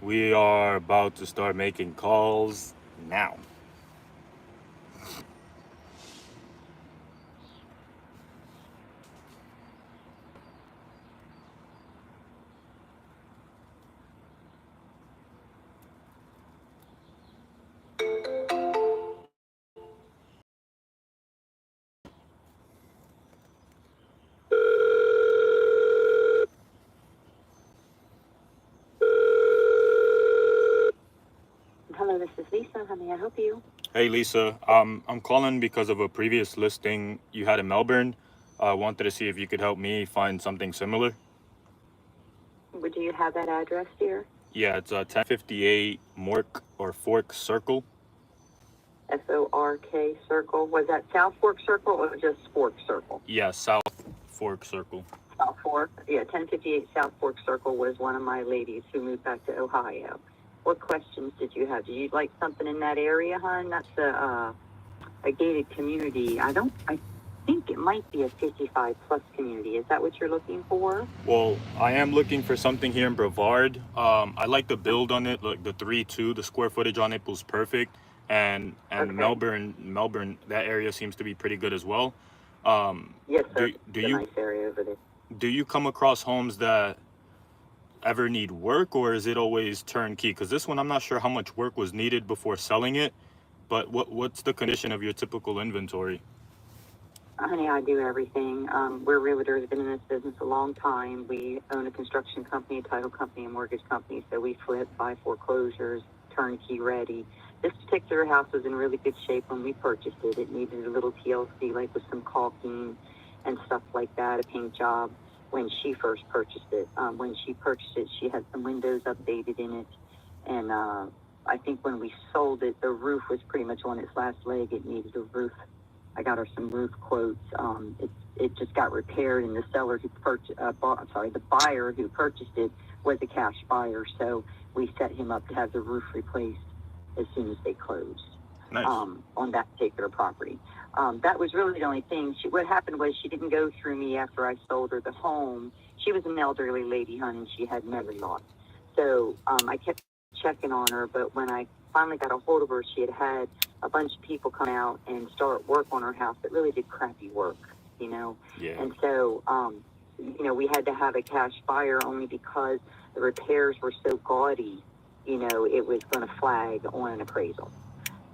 We are about to start making calls now. Hello, this is Lisa. How may I help you? Hey Lisa, I'm calling because of a previous listing you had in Melbourne. I wanted to see if you could help me find something similar. Do you have that address, dear? Yeah, it's 1058 Mork or Fork Circle. Fork Circle. Was that South Fork Circle or just Fork Circle? Yeah, South Fork Circle. South Fork. Yeah, 1058 South Fork Circle was one of my ladies who moved back to Ohio. What questions did you have? Did you like something in that area, hon? That's a gated community. I think it might be a 55 plus community. Is that what you're looking for? Well, I am looking for something here in Brevard. I like the build on it, like the 3-2, the square footage on it was perfect, and Okay. Melbourne, that area seems to be pretty good as well. Yes, sir. Do do It's a you nice area over there. do you come across homes that ever need work, or is it always turnkey? Because this one, I'm not sure how much work was needed before selling it, but what's the condition of your typical inventory? Honey, I do everything. We're realtors, been in this business a long time. We own a construction company, a title company, a mortgage company, so we flip, buy foreclosures, turnkey ready. This particular house was in really good shape when we purchased it. It needed a little TLC, like with some caulking and stuff like that, a paint job when she first purchased it. When she purchased it, she had some windows updated in it. And I think when we sold it, the roof was pretty much on its last leg. It needed a roof. I got her some roof quotes. It just got repaired, and the seller who the buyer who purchased it was a cash buyer, so we set him up to have the roof replaced as soon as they closed Nice. on that particular property. That was really the only thing. What happened was she didn't go through me after I sold her the home. She was an elderly lady, honey, and she had memory loss. So I kept checking on her, but when I finally got a hold of her, she had a bunch of people come out and start work on her house that really did crappy work. Yeah. And so, we had to have a cash buyer only because the repairs were so gaudy, it was going to flag on an appraisal.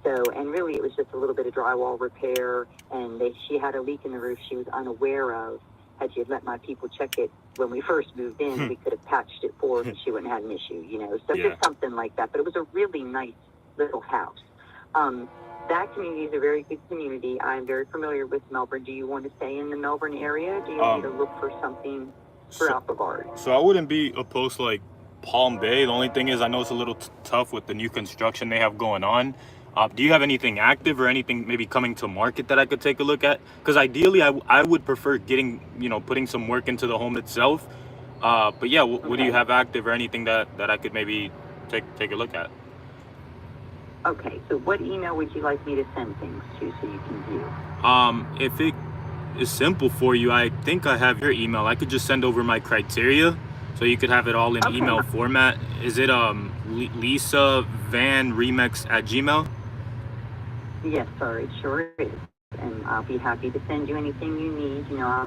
So, and really it was just a little bit of drywall repair, and she had a leak in the roof she was unaware of. Had she had let my people check it when we first moved in, we could have patched it for her and she wouldn't have had an issue. So Yeah. just something like that. But it was a really nice little house. That community is a very good community. I'm very familiar with Melbourne. Do you want to stay in the Melbourne area? Do you want me to look for something So, throughout Brevard? so I wouldn't be opposed to like Palm Bay. The only thing is, I know it's a little tough with the new construction they have going on. Do you have anything active or anything maybe coming to market that I could take a look at? Because ideally, I would prefer getting, putting some work into the home itself. But yeah, what do you Okay. have active or anything that I could maybe take a look at? Okay, so what email would you like me to send things to so you can view? If it is simple for you, I think I have your email. I could just send over my criteria, so you could have it all in Okay. email format. Is it Lisa Van Remix at Gmail? Yes, sir, it sure is. And I'll be happy to send you anything you need. I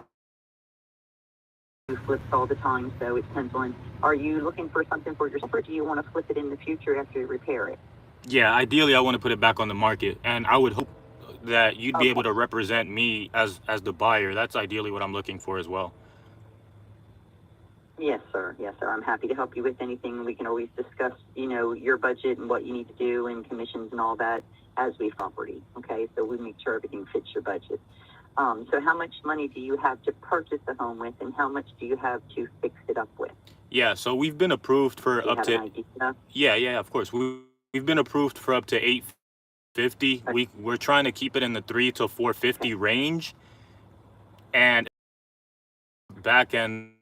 do flips all the time, so it depends on, are you looking for something for yourself, or do you want to flip it in the future after you repair it? Yeah, ideally I want to put it back on the market, and I would hope that you'd be able Okay. to represent me as the buyer. That's ideally what I'm looking for as well. Yes, sir. Yes, sir. I'm happy to help you with anything. We can always discuss, your budget and what you need to do and commissions and all that as we property. Okay, so we make sure everything fits your budget. So how much money do you have to purchase the home with, and how much do you have to fix it up with? Yeah, so we've been approved for Do you up have an to idea? yeah, of course. We've been approved for up to 850. We're trying to keep it in the 3 to 450 range, and back end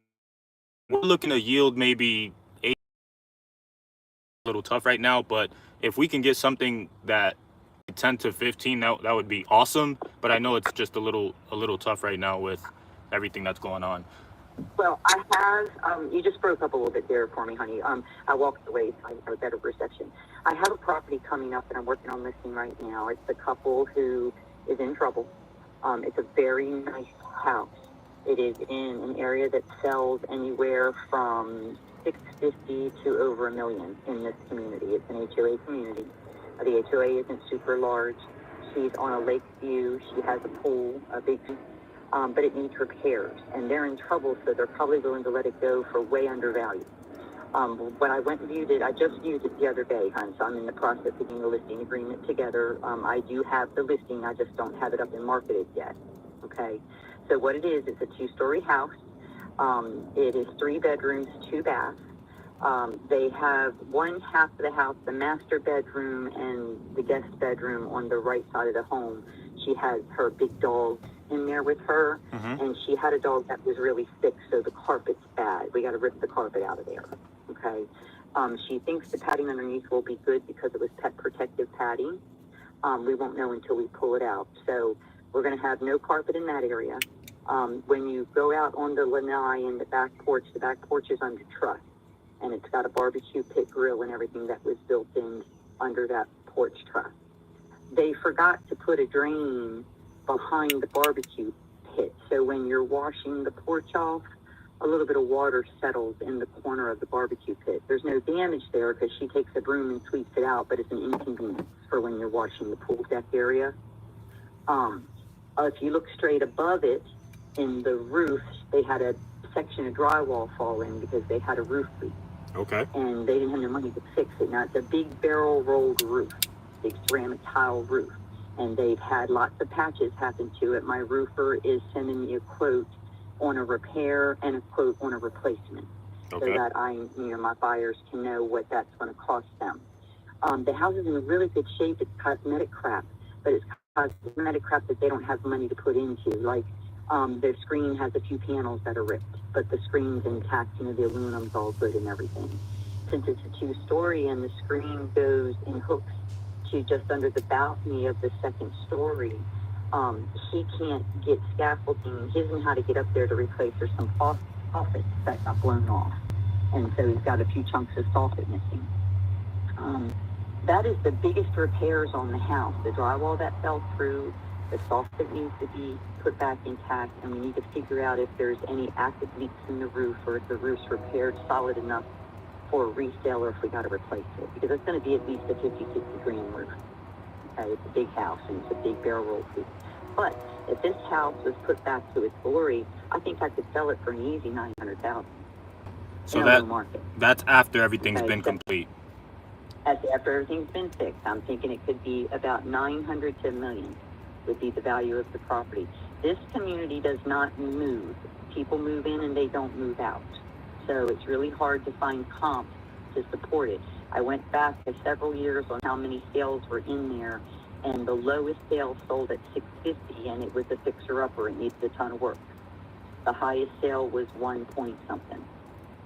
we're looking to yield maybe 8. A little tough right now, but if we can get something that 10 to 15, that would be awesome. But I know it's just a little tough right now with everything that's going on. Well, I have, you just broke up a little bit there for me, honey. I walked away so I have a better reception. I have a property coming up that I'm working on listing right now. It's a couple who is in trouble. It's a very nice house. It is in an area that sells anywhere from 650 to over $1 million in this community. It's an HOA community. The HOA isn't super large. She's on a lake view. She has a pool, a big, but it needs repairs, and they're in trouble, so they're probably willing to let it go for way undervalued. When I went and viewed it, I just viewed it the other day, hon, so I'm in the process of getting a listing agreement together. I do have the listing, I just don't have it up and marketed yet, okay? So what it is, it's a 2-story house. It is 3 bedrooms, 2 baths. They have one half of the house, the master bedroom and the guest bedroom on the right side of the home. She has her big dogs in there with her, and she had a dog that was really sick, so the carpet's bad. We got to rip the carpet out of there, okay? She thinks the padding underneath will be good because it was pet protective padding. We won't know until we pull it out. So we're going to have no carpet in that area. When you go out on the lanai in the back porch is under truss, and it's got a barbecue pit grill and everything that was built in under that porch truss. They forgot to put a drain behind the barbecue pit, so when you're washing the porch off, a little bit of water settles in the corner of the barbecue pit. There's no damage there because she takes a broom and sweeps it out, but it's an inconvenience for when you're washing the pool deck area. If you look straight above it, in the roof, they had a section of drywall fall in because they had a roof leak. Okay. And they didn't have the money to fix it. Now, it's a big barrel rolled roof, big ceramic tile roof, and they've had lots of patches happen to it. My roofer is sending me a quote on a repair and a quote on a replacement, so that my buyers can know what that's going to cost them. The house is in really good shape. It's cosmetic crap, but it's cosmetic crap that they don't have money to put into. Like, the screen has a few panels that are ripped, but the screen's intact. The aluminum's all good and everything. Since it's a 2-story and the screen goes in hooks to just under the balcony of the 2nd story, he can't get scaffolding. He doesn't know how to get up there to replace. There's some soffits that got blown off, and so he's got a few chunks of soffit missing. That is the biggest repairs on the house. The drywall that fell through, the soffit needs to be put back intact, and we need to figure out if there's any active leaks in the roof or if the roof's repaired solid enough for a resale or if we got to replace it, because it's going to be at least a 50-60 grand roof. Okay, it's a big house and it's a big barrel roll roof. But if this house was put back to its glory, I think I could sell it for an easy $900,000. So that's after everything's been complete. After everything's been fixed, I'm thinking it could be about $900,000 to $1 million would be the value of the property. This community does not move. People move in and they don't move out. So it's really hard to find comps to support it. I went back to several years on how many sales were in there, and the lowest sale sold at $650, and it was a fixer-upper. It needed a ton of work. The highest sale was 1 point something,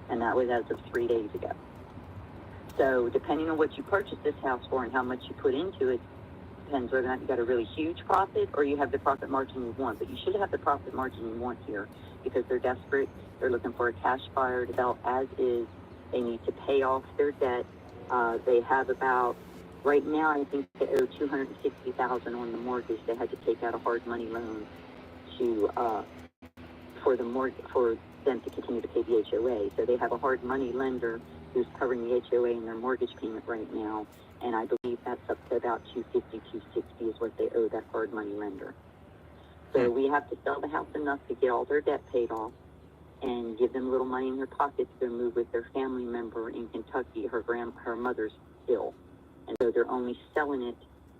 and that was as of 3 days ago. So depending on what you purchased this house for and how much you put into it, depends whether or not you got a really huge profit or you have the profit margin you want. But you should have the profit margin you want here because they're desperate. They're looking for a cash buyer to sell as is. They need to pay off their debt. They have about, right now, I think they owe $260,000 on the mortgage. They had to take out a hard money loan for them to continue to pay the HOA. So they have a hard money lender who's covering the HOA and their mortgage payment right now. And I believe that's up to about $250, $260 is what they owe that hard money lender. So we have to sell the house enough to get all their debt paid off and give them a little money in their pockets to move with their family member in Kentucky. Her mother's ill. And so they're only selling it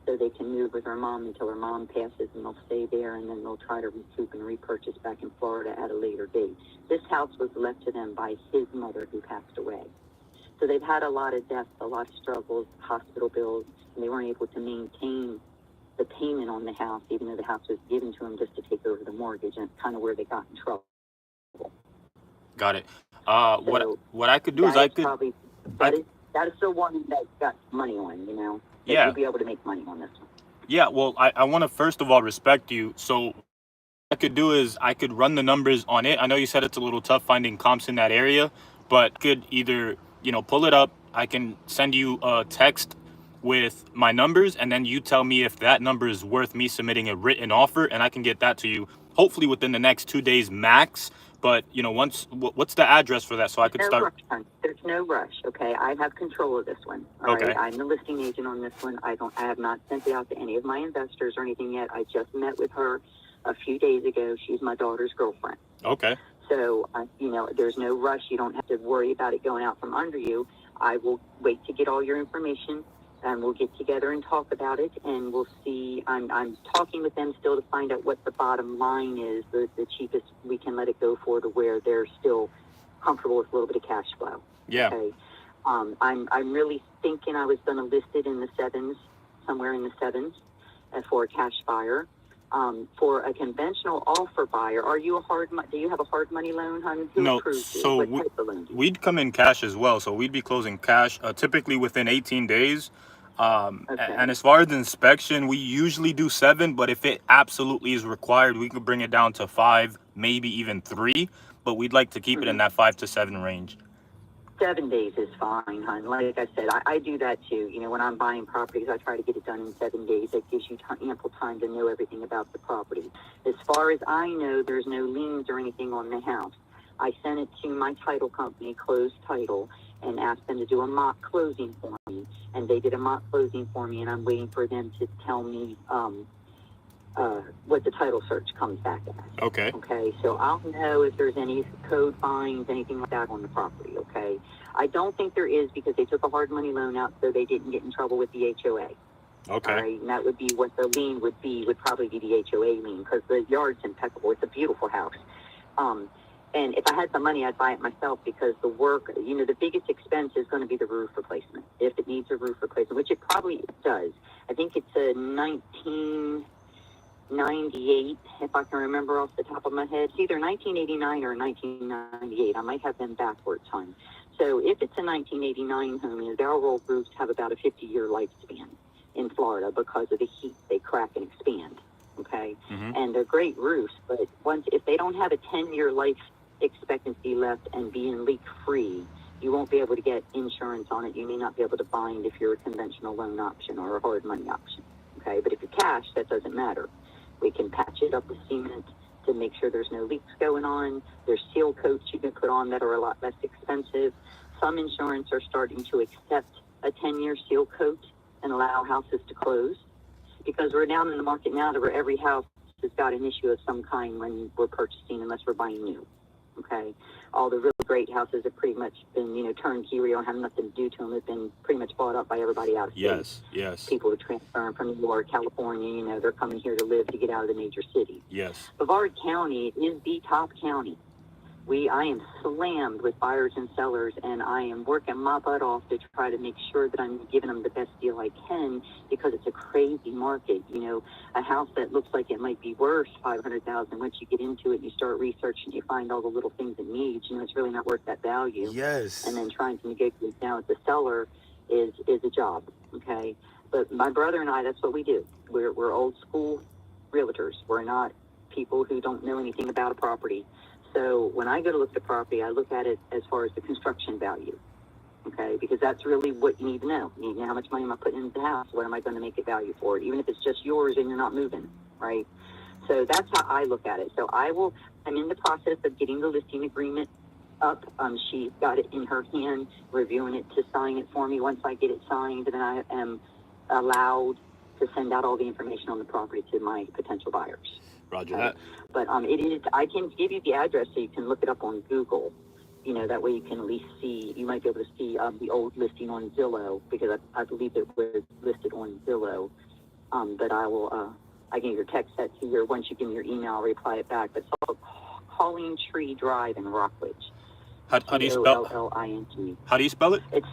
so they can move with her mom until her mom passes, and they'll stay there, and then they'll try to recoup and repurchase back in Florida at a later date. This house was left to them by his mother who passed away. So they've had a lot of deaths, a lot of struggles, hospital bills, and they weren't able to maintain the payment on the house, even though the house was given to them just to take over the mortgage, and it's kind of where they got in trouble. Got it. What I could do is that is the one that got money on, Yeah. You'll be able to make money on this one. Yeah, well, I want to first of all respect you. So I could do is I could run the numbers on it. I know you said it's a little tough finding comps in that area, but I could either, pull it up. I can send you a text with my numbers, and then you tell me if that number is worth me submitting a written offer, and I can get that to you hopefully within the next 2 days max. But what's the address for that so I could No start? rush, hon. There's no rush, okay? I have control of this one, all Okay. right? I'm the listing agent on this one. I have not sent it out to any of my investors or anything yet. I just met with her a few days ago. She's my daughter's girlfriend. Okay. So, there's no rush. You don't have to worry about it going out from under you. I will wait to get all your information, and we'll get together and talk about it, and we'll see. I'm talking with them still to find out what the bottom line is, the cheapest we can let it go for, to where they're still comfortable with a little bit of cash flow. Yeah. Okay. I'm really thinking I was going to list it in the sevens, somewhere in the sevens, for a cash buyer. For a conventional offer buyer, do you have a hard money loan, hon? Who No, approves it? so What type of loan do you we'd come in cash as well. So we'd be closing cash typically within 18 days. Okay. And as far as the inspection, we usually do 7, but if it absolutely is required, we could bring it down to 5, maybe even 3. But we'd like to keep it in that 5 to 7 range. 7 days is fine, hon. Like I said, I do that too. When I'm buying properties, I try to get it done in 7 days. That gives you ample time to know everything about the property. As far as I know, there's no liens or anything on the house. I sent it to my title company, Closed Title, and asked them to do a mock closing for me. And they did a mock closing for me, and I'm waiting for them to tell me what the title search comes back as. Okay. Okay, so I'll know if there's any code fines, anything like that on the property, okay? I don't think there is, because they took a hard money loan out so they didn't get in trouble with the HOA. Okay. All right, and that would be what the lien would probably be the HOA lien, because the yard's impeccable. It's a beautiful house. And if I had some money, I'd buy it myself, because the work, the biggest expense is going to be the roof replacement, if it needs a roof replacement, which it probably does. I think it's a 1998, if I can remember off the top of my head. It's either 1989 or 1998. I might have them backwards, hon. So if it's a 1989 home, barrel roofs have about a 50-year lifespan in Florida because of the heat. They crack and expand, okay? Mm-hmm. And they're great roofs, but if they don't have a 10-year life expectancy left and being leak-free, you won't be able to get insurance on it. You may not be able to bind if you're a conventional loan option or a hard money option, okay? But if you're cash, that doesn't matter. We can patch it up with cement to make sure there's no leaks going on. There's seal coats you can put on that are a lot less expensive. Some insurance are starting to accept a 10-year seal coat and allow houses to close, because we're down in the market now to where every house has got an issue of some kind when we're purchasing, unless we're buying new. Okay, all the really great houses have pretty much been, turnkey, where you don't have nothing to do to them. Have been pretty much bought up by everybody out of state. Yes. People who transfer from New York, California, they're coming here to live, to get out of the major cities. Yes. Brevard County is the top county. I am slammed with buyers and sellers, and I am working my butt off to try to make sure that I'm giving them the best deal I can, because it's a crazy market. A house that looks like it might be worth $500,000, once you get into it and you start researching, you find all the little things it needs, it's really not worth that value. Yes. And then trying to negotiate now with the seller is a job, okay? But my brother and I, that's what we do. We're old school realtors. We're not people who don't know anything about a property. So when I go to look at a property, I look at it as far as the construction value, okay? Because that's really what you need to know. You need to know how much money am I putting into the house? What am I going to make it value for? Even if it's just yours and you're not moving, right? So that's how I look at it. So I'm in the process of getting the listing agreement up. She's got it in her hand, reviewing it to sign it for me. Once I get it signed, then I am allowed to send out all the information on the property to my potential buyers. Roger that. But it is. I can give you the address so you can look it up on Google. That way you can at least see. You might be able to see the old listing on Zillow, because I believe it was listed on Zillow. But I will. I can either text that to you, or once you give me your email, I'll reply it back. But it's called Colleen Tree Drive in Rockledge. How do you spell? Colling. How do you spell it? It's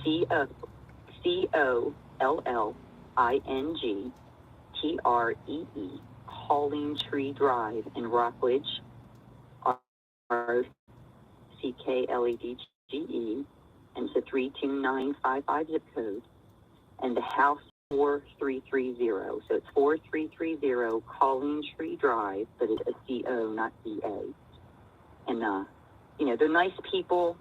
COLLINGTREE. Colleen Tree Drive in Rockledge, RCKLEDGE, and it's a 32955 zip code. And the house 4330. So it's 4330 Colleen Tree Drive, but it's a CO, not DA. And, they're nice people.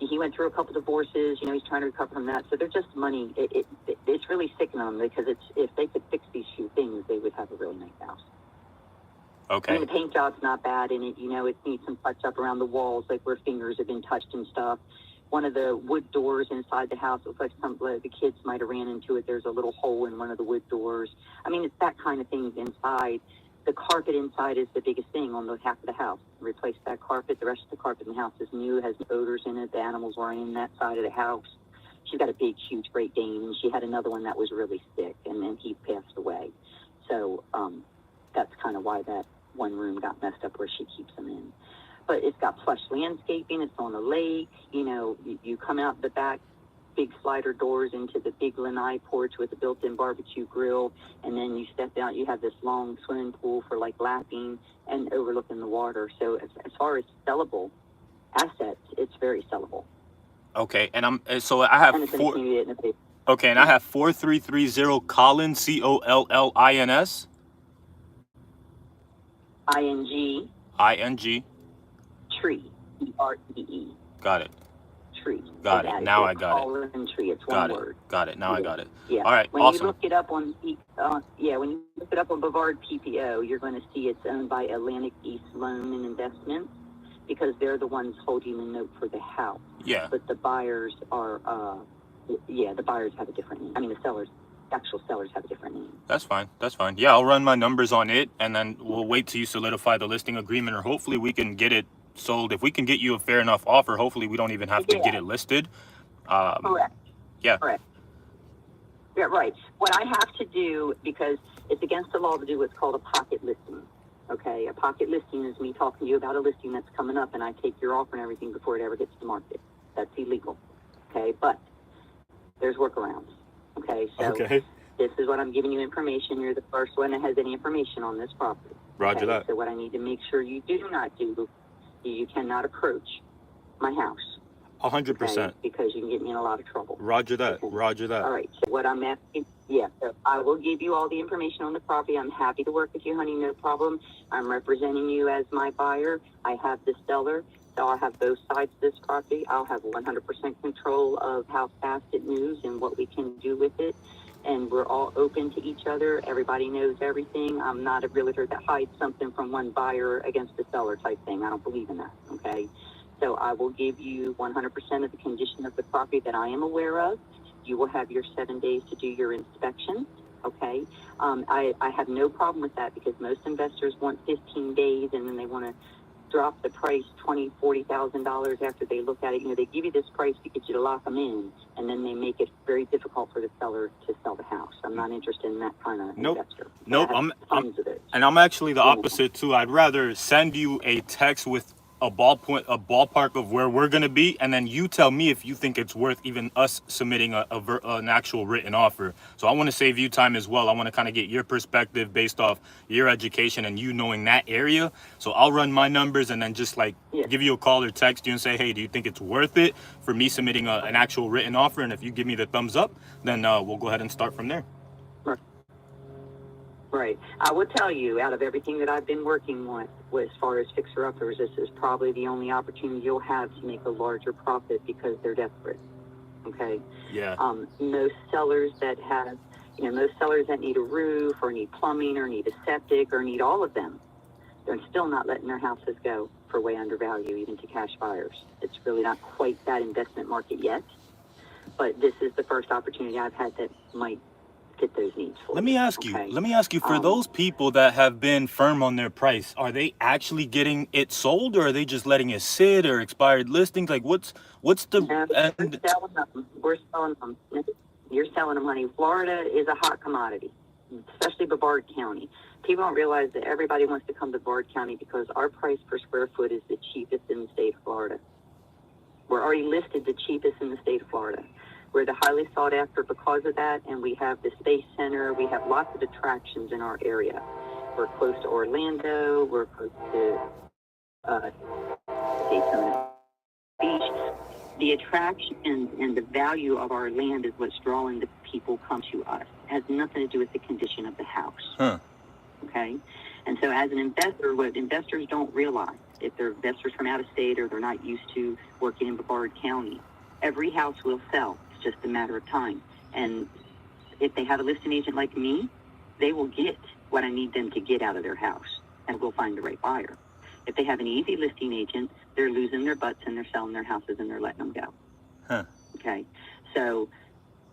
He went through a couple divorces. He's trying to recover from that. So they're just money. It's really sickening them because if they could fix these few things, they would have a really nice house. Okay. The paint job's not bad in it. It needs some touch up around the walls, like where fingers have been touched and stuff. One of the wood doors inside the house looks like the kids might have ran into it. There's a little hole in one of the wood doors. It's that kind of thing inside. The carpet inside is the biggest thing on the half of the house. Replace that carpet. The rest of the carpet in the house is new, has odors in it. The animals were in that side of the house. She's got a big, huge Great Dane, and she had another one that was really sick, and then he passed away. So that's kind of why that one room got messed up where she keeps them in. But it's got plush landscaping. It's on a lake. You come out the back, big slider doors into the big lanai porch with a built-in barbecue grill, and then you step out. You have this long swimming pool for like lapping and overlooking the water. So as far as sellable assets, it's very sellable. Okay, and I have And it's four. in the Okay, and I have 4330 Collins, COLLINS. ING ING. tree, TREE. Got it. Tree. Got it. Now I got it. Colin Tree. It's Got one it. word. Got it. Now I got it. Yeah. All right. When Awesome. you look it up on when you look it up on Bavard PPO, you're going to see it's owned by Atlantic East Loan and Investments because they're the ones holding the note for the house. Yeah. But the buyers are, the buyers have a different name. The actual sellers have a different name. That's fine. That's fine. Yeah, I'll run my numbers on it, and then we'll wait till you solidify the listing agreement, or hopefully we can get it sold. If we can get you a fair enough offer, hopefully we don't even have to get it listed. Correct. Yeah. Correct. Yeah, right. What I have to do, because it's against the law to do what's called a pocket listing. Okay, a pocket listing is me talking to you about a listing that's coming up, and I take your offer and everything before it ever gets to market. That's illegal. Okay, but there's workarounds. Okay, so this is what I'm giving you information. You're the first one that has any information on this property. Roger that. So what I need to make sure you do not do, you cannot approach my house. 100%. Because you can get me in a lot of trouble. Roger that. Okay. Roger that. All right. So what I'm asking, so I will give you all the information on the property. I'm happy to work with you, honey. No problem. I'm representing you as my buyer. I have the seller. So I'll have both sides of this property. I'll have 100% control of how fast it moves and what we can do with it. And we're all open to each other. Everybody knows everything. I'm not a realtor that hides something from one buyer against the seller type thing. I don't believe in that. Okay. So I will give you 100% of the condition of the property that I am aware of. You will have your 7 days to do your inspection. Okay. I have no problem with that because most investors want 15 days and then they want to drop the price $20,000, $40,000 after they look at it. They give you this price to get you to lock them in, and then they make it very difficult for the seller to sell the house. I'm not interested in that kind of investor. Nope. I'm actually the opposite too. I'd rather send you a text with a ballpark of where we're gonna be, and then you tell me if you think it's worth even us submitting an actual written offer. So I want to save you time as well. I want to kind of get your perspective based off your education and you knowing that area. So I'll run my numbers and then just give you a call or text you and say, hey, do you think it's worth it for me submitting an actual written offer? And if you give me the thumbs up, then we'll go ahead and start from there. Right. I will tell you, out of everything that I've been working with as far as fixer-uppers, this is probably the only opportunity you'll have to make a larger profit because they're desperate. Okay? Yeah. Most sellers that have, most sellers that need a roof or need plumbing or need a septic or need all of them, they're still not letting their houses go for way under value, even to cash buyers. It's really not quite that investment market yet, but this is the first opportunity I've had that might get those needs for Let me ask you, for those people that have been firm on their price, are they actually getting it sold, or are they just letting it sit, or expired listings? Like what's the end? We're selling them. You're selling them, honey. Florida is a hot commodity, especially Brevard County. People don't realize that everybody wants to come to Brevard County because our price per square foot is the cheapest in the state of Florida. We're already listed the cheapest in the state of Florida. We're the highly sought after because of that, and we have the Space Center. We have lots of attractions in our area. We're close to Orlando. We're close to Daytona Beach. The attraction and the value of our land is what's drawing the people come to us. It has nothing to do with the condition of the house. Huh. Okay? And so as an investor, what investors don't realize, if they're investors from out of state or they're not used to working in Brevard County, every house will sell. It's just a matter of time. And if they have a listing agent like me, they will get what I need them to get out of their house, and we'll find the right buyer. If they have an easy listing agent, they're losing their butts and they're selling their houses and they're letting them go. Huh. Okay, so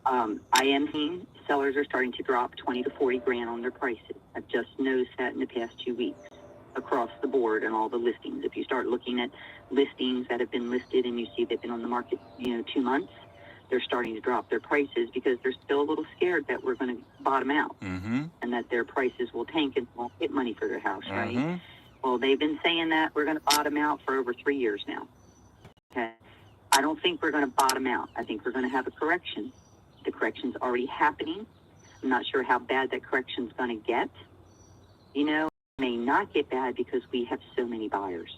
I am seeing sellers are starting to drop 20 to 40 grand on their prices. I've just noticed that in the past 2 weeks across the board and all the listings. If you start looking at listings that have been listed and you see they've been on the market, 2 months, they're starting to drop their prices because they're still a little scared that we're going to bottom out Mm-hmm. and that their prices will tank and won't get money for their house, right? Mm-hmm. Well, they've been saying that we're going to bottom out for over 3 years now. Okay. I don't think we're going to bottom out. I think we're going to have a correction. The correction's already happening. I'm not sure how bad that correction's going to get. It may not get bad because we have so many buyers,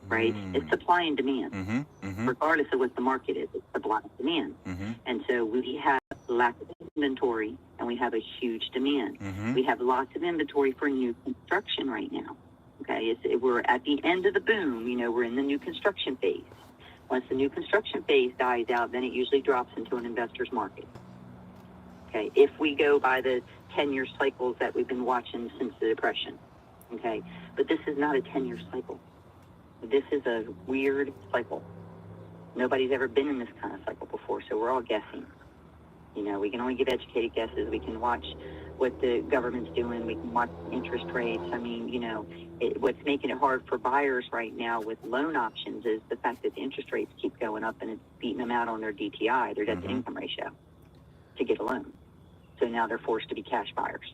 right? It's supply and demand. Mm-hmm. Mm-hmm. Regardless of what the market is, it's supply and demand. Mm-hmm. And so we have lack of inventory and we have a huge demand. Mm-hmm. We have lots of inventory for new construction right now. Okay, we're at the end of the boom. We're in the new construction phase. Once the new construction phase dies out, then it usually drops into an investor's market. Okay, if we go by the 10-year cycles that we've been watching since the Depression. Okay, but this is not a 10-year cycle. This is a weird cycle. Nobody's ever been in this kind of cycle before, so we're all guessing. We can only give educated guesses. We can watch what the government's doing. We can watch interest rates. What's making it hard for buyers right now with loan options is the fact that the interest rates keep going up and it's beating them out on their DTI, their debt to income ratio, to get a loan. So now they're forced to be cash buyers.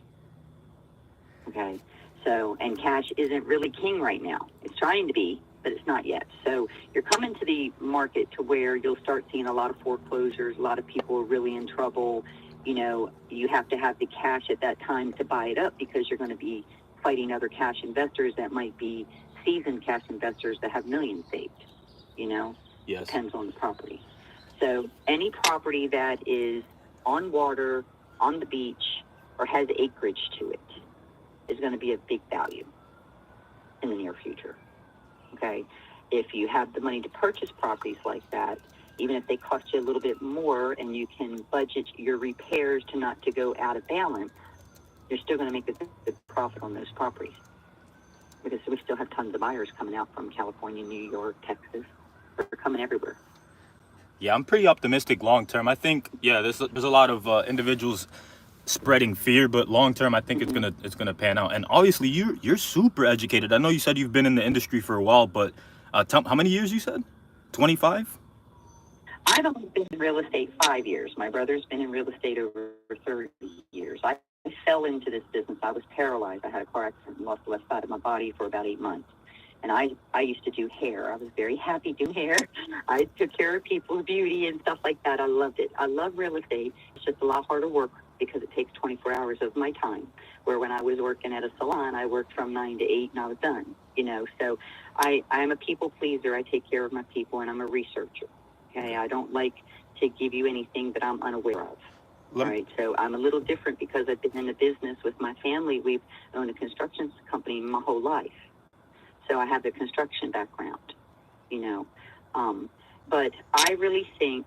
Okay. So, and cash isn't really king right now. It's trying to be, but it's not yet. So you're coming to the market to where you'll start seeing a lot of foreclosures. A lot of people are really in trouble. You have to have the cash at that time to buy it up because you're going to be fighting other cash investors that might be seasoned cash investors that have millions saved. Yes. Depends on the property. So any property that is on water, on the beach, or has acreage to it is going to be of big value in the near future. Okay, if you have the money to purchase properties like that, even if they cost you a little bit more and you can budget your repairs to go out of balance, you're still going to make a good profit on those properties because we still have tons of buyers coming out from California, New York, Texas. They're coming everywhere. Yeah, I'm pretty optimistic long term. I think there's a lot of individuals spreading fear, but long term I think it's gonna pan out. And obviously you're super educated. I know you said you've been in the industry for a while, but how many years you said? 25? I've only been in real estate 5 years. My brother's been in real estate over 30 years. I fell into this business. I was paralyzed. I had a car accident and lost the left side of my body for about 8 months. And I used to do hair. I was very happy doing hair. I took care of people's beauty and stuff like that. I loved it. I love real estate. It's just a lot harder work because it takes 24 hours of my time. Where when I was working at a salon, I worked from 9 to 8 and I was done. So I'm a people pleaser. I take care of my people and I'm a researcher. Okay, I don't like to give you anything that I'm unaware of. Right, so I'm a little different because I've been in the business with my family. We've owned a construction company my whole life. So I have the construction background, but I really think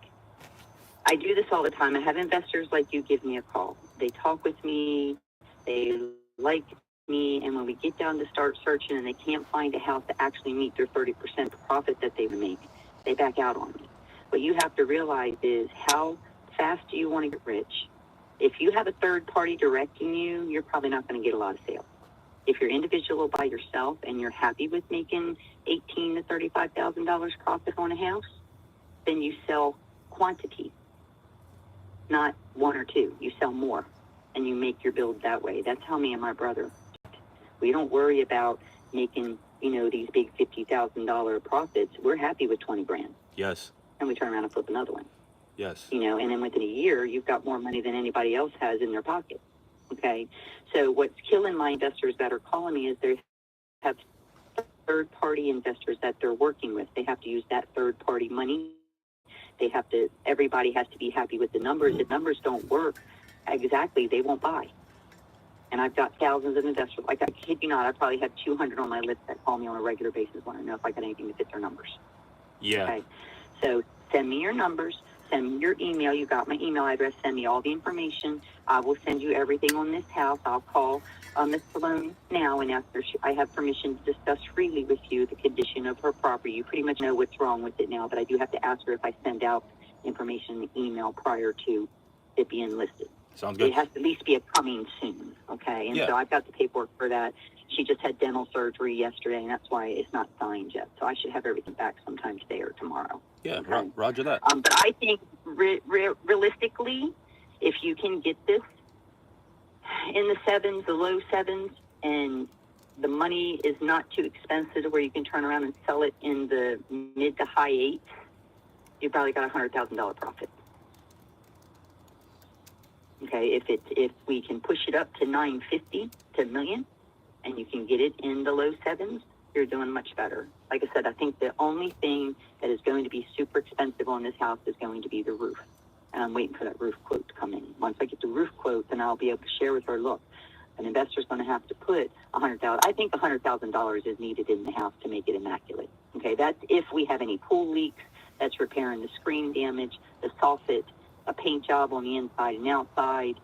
I do this all the time. I have investors like you give me a call. They talk with me, they like me, and when we get down to start searching and they can't find a house to actually meet their 30% profit that they would make, they back out on me. What you have to realize is how fast do you want to get rich? If you have a third party directing you, you're probably not going to get a lot of sales. If you're individual by yourself and you're happy with making $18,000 to $35,000 profit on a house, then you sell quantity, not one or two. You sell more, and you make your build that way. That's how me and my brother. We don't worry about making these big $50,000 profits. We're happy with 20 grand. Yes. And we turn around and flip another one. Yes. And then within a year, you've got more money than anybody else has in their pocket. Okay, so what's killing my investors that are calling me is they have third-party investors that they're working with. They have to use that third-party money everybody has to be happy with the numbers. If numbers don't work exactly, they won't buy. And I've got thousands of investors. Like, I kid you not, I probably have 200 on my list that call me on a regular basis, want to know if I got anything to fit their numbers. Yeah. Okay. So send me your numbers, send me your email. You got my email address. Send me all the information. I will send you everything on this house. I'll call Ms. Stallone now and ask her. I have permission to discuss freely with you the condition of her property. You pretty much know what's wrong with it now, but I do have to ask her if I send out information in the email prior to it being listed. Sounds good. It has to at least be a coming soon, okay? And so I've got the paperwork for that. She just had dental surgery yesterday, and that's why it's not signed yet. So I should have everything back sometime today or tomorrow. Yeah, okay? Roger that. But I think realistically, if you can get this in the sevens, the low sevens, and the money is not too expensive to where you can turn around and sell it in the mid to high eights, you probably got $100,000 profit. Okay, if we can push it up to 950 to $1 million, and you can get it in the low sevens, you're doing much better. Like I said, I think the only thing that is going to be super expensive on this house is going to be the roof. And I'm waiting for that roof quote to come in. Once I get the roof quote, then I'll be able to share with her, look, an investor's going to have to put $100,000. I think $100,000 is needed in the house to make it immaculate. Okay, that's if we have any pool leaks, that's repairing the screen damage, the soffit, a paint job on the inside and outside,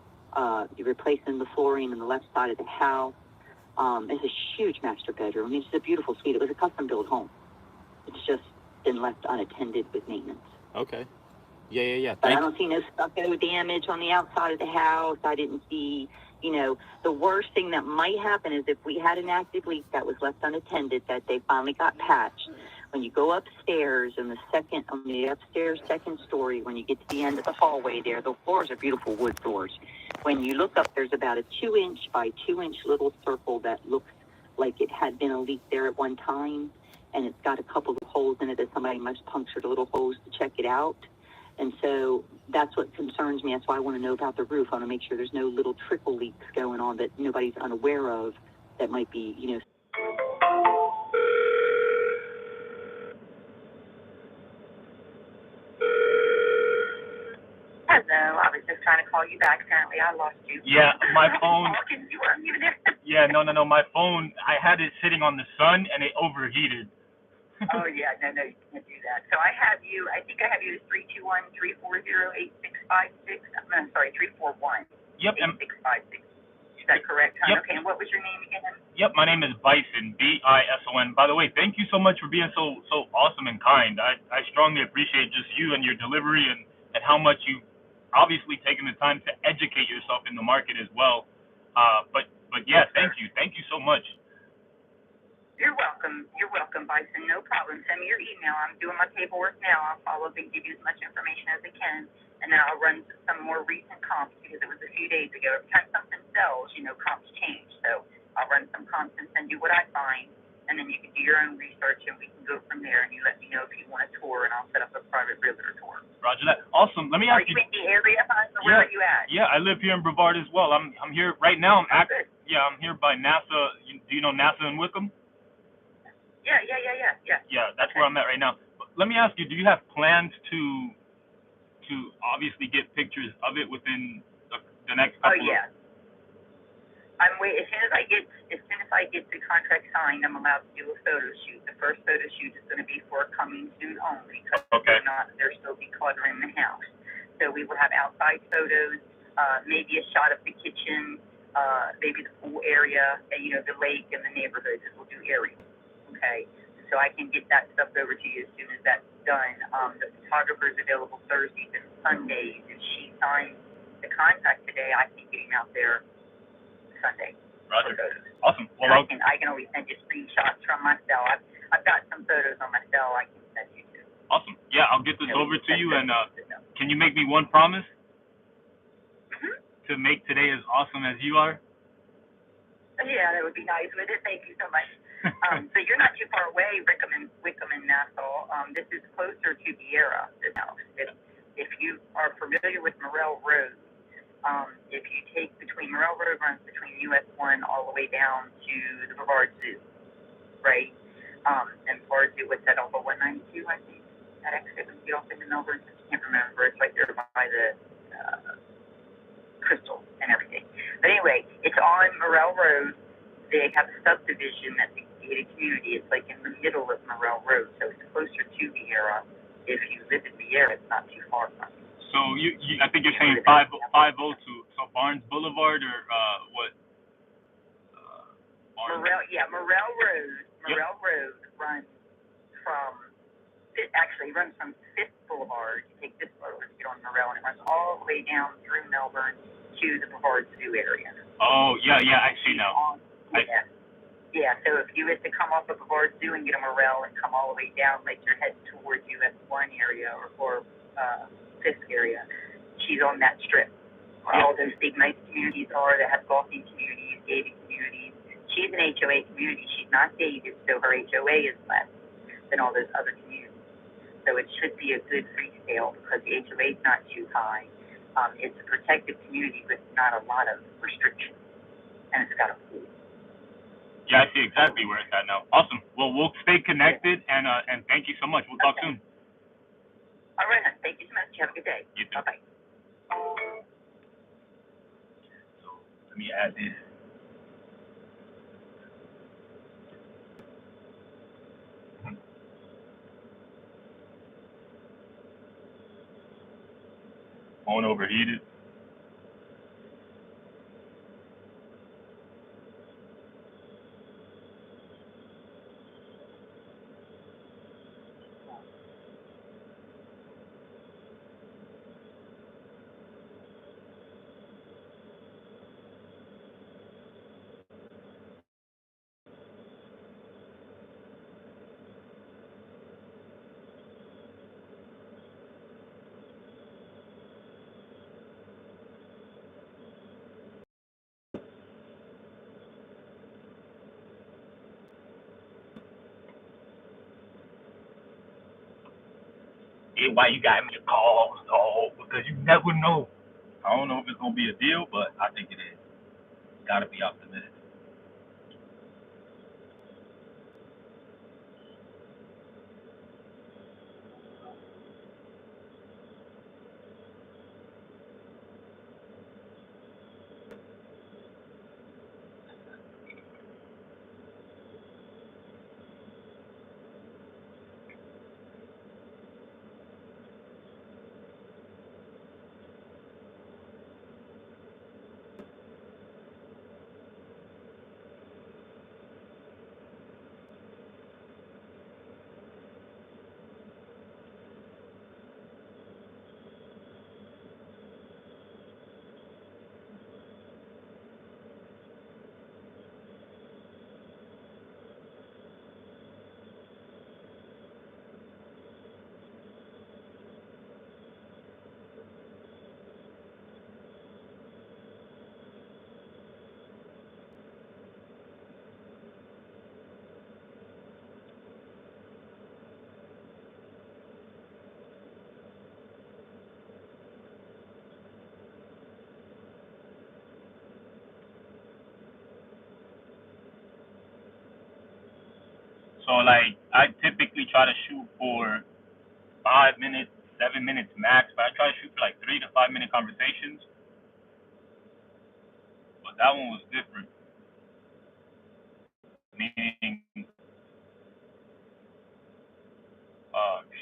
you're replacing the flooring on the left side of the house. It's a huge master bedroom. I mean, it's a beautiful suite. It was a custom-built home. It's just been left unattended with maintenance. Okay. Yeah. But I don't see no stucco damage on the outside of the house. I didn't see, the worst thing that might happen is if we had an active leak that was left unattended that they finally got patched. When you go upstairs on the upstairs second story, when you get to the end of the hallway there, the floors are beautiful wood floors. When you look up, there's about a 2-inch by 2-inch little circle that looks like it had been a leak there at one time, and it's got a couple of holes in it that somebody must have punctured little holes to check it out. And so that's what concerns me. That's why I want to know about the roof. I want to make sure there's no little trickle leaks going on that nobody's unaware of that might be, Hello, I was just trying to call you back. Apparently, I lost you. Yeah, my phone. You weren't even there. Yeah, no. My phone, I had it sitting on the sun and it overheated. Oh, yeah, no, you can't do that. So I think I have you as 321-340-8656. I'm sorry, 341. Yep. 8656. Is that correct? Huh? Yep. Okay, and what was your name again? Yep, my name is Bison, Bison. By the way, thank you so much for being so awesome and kind. I strongly appreciate just you and your delivery and how much you obviously taken the time to educate yourself in the market as well. But yeah, thank you so much. You're welcome, Bison. No problem. Send me your email. I'm doing my paperwork now. I'll follow up and give you as much information as I can, and then I'll run some more recent comps because it was a few days ago. Every time something sells, comps change. So I'll run some comps and send you what I find, and then you can do your own research, and we can go from there. And you let me know if you want a tour, and I'll set up a private realtor tour. Roger that. Awesome. Let me ask you. Are you in the area, huh? Where are you at? Yeah, I live here in Brevard as well. I'm here right now. I'm here by NASA. Do you know NASA in Wickham? Yeah. Yeah, that's where I'm at right now. But let me ask you, do you have plans to obviously get pictures of it within the next couple Oh, yeah. I'm waiting. As soon as I get the contract signed, I'm allowed to do a photo shoot. The first photo shoot is going to be for coming soon only because they're still decluttering the house. So we will have outside photos, maybe a shot of the kitchen, maybe the pool area, and, the lake and the neighborhood, because we'll do areas. Okay, so I can get that stuff over to you as soon as that's done. The photographer is available Thursdays and Sundays. If she signs the contract today, I can get him out there Sunday. Roger. Awesome. Well, I can always send you screenshots from my cell. I've got some photos on my cell I can send you to. Awesome. Yeah, I'll get this over to you. And can you make me one promise? Mm-hmm. To make today as awesome as you are? Yeah, that would be nice, wouldn't it? Thank you so much. So you're not too far away, Wickham and Nassau. This is closer to Viera, this house. If you are familiar with Morrell Road, if you take Morrell Road runs between US 1 all the way down to the Brevard Zoo, right? And Brevard Zoo, what's that, off of 192, I think? That exit when you get off into Melbourne can't remember. It's right there by the Crystal and everything. But anyway, it's on Morel Road. They have a subdivision that's a gated community. It's like in the middle of Morel Road, so it's closer to Vieira. If you live in Vieira, it's not too far from you. So I think you're saying 502. So Barnes Boulevard or what? Morel Road. Morel Road runs from. It actually runs from Fifth Boulevard. You take this road to get on Morel, and it runs all the way down through Melbourne to the Brevard Zoo area. Oh, yeah, I see now. Yeah, so if you had to come off of Brevard Zoo and get a Morel and come all the way down, like you're heading towards US 1 area or Fisk area, she's on that strip. Where all those big nice communities are that have golfing communities, gated communities. She's an HOA community. She's not gated, so her HOA is less than all those other communities. So it should be a good resale because the HOA is not too high. It's a protected community, but not a lot of restrictions. And it's got a pool. Yeah, I see exactly where it's at now. Awesome. Well, we'll stay connected, and thank you so much. We'll talk soon. All right, thank you so much. Have a good day. You too. Bye-bye. So let me add this. Phone overheated. Yeah, why you got me a call? Oh, because you never know. I don't know if it's gonna be a deal, but I think it is. Gotta be optimistic. So like I typically try to shoot for 5 minutes, 7 minutes max, but I try to shoot for like 3 to 5 minute conversations. But that one was different. Meaning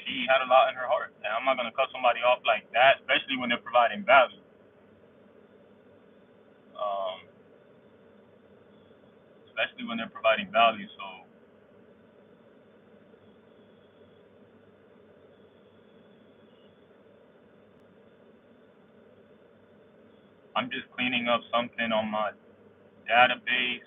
she had a lot in her heart. And I'm not gonna cut somebody off like that, especially when they're providing value. Um, especially when they're providing value. So I'm just cleaning up something on my database.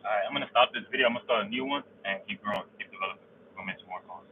All right, I'm gonna stop this video. I'm gonna start a new one and keep growing, keep developing. We'll make some more calls.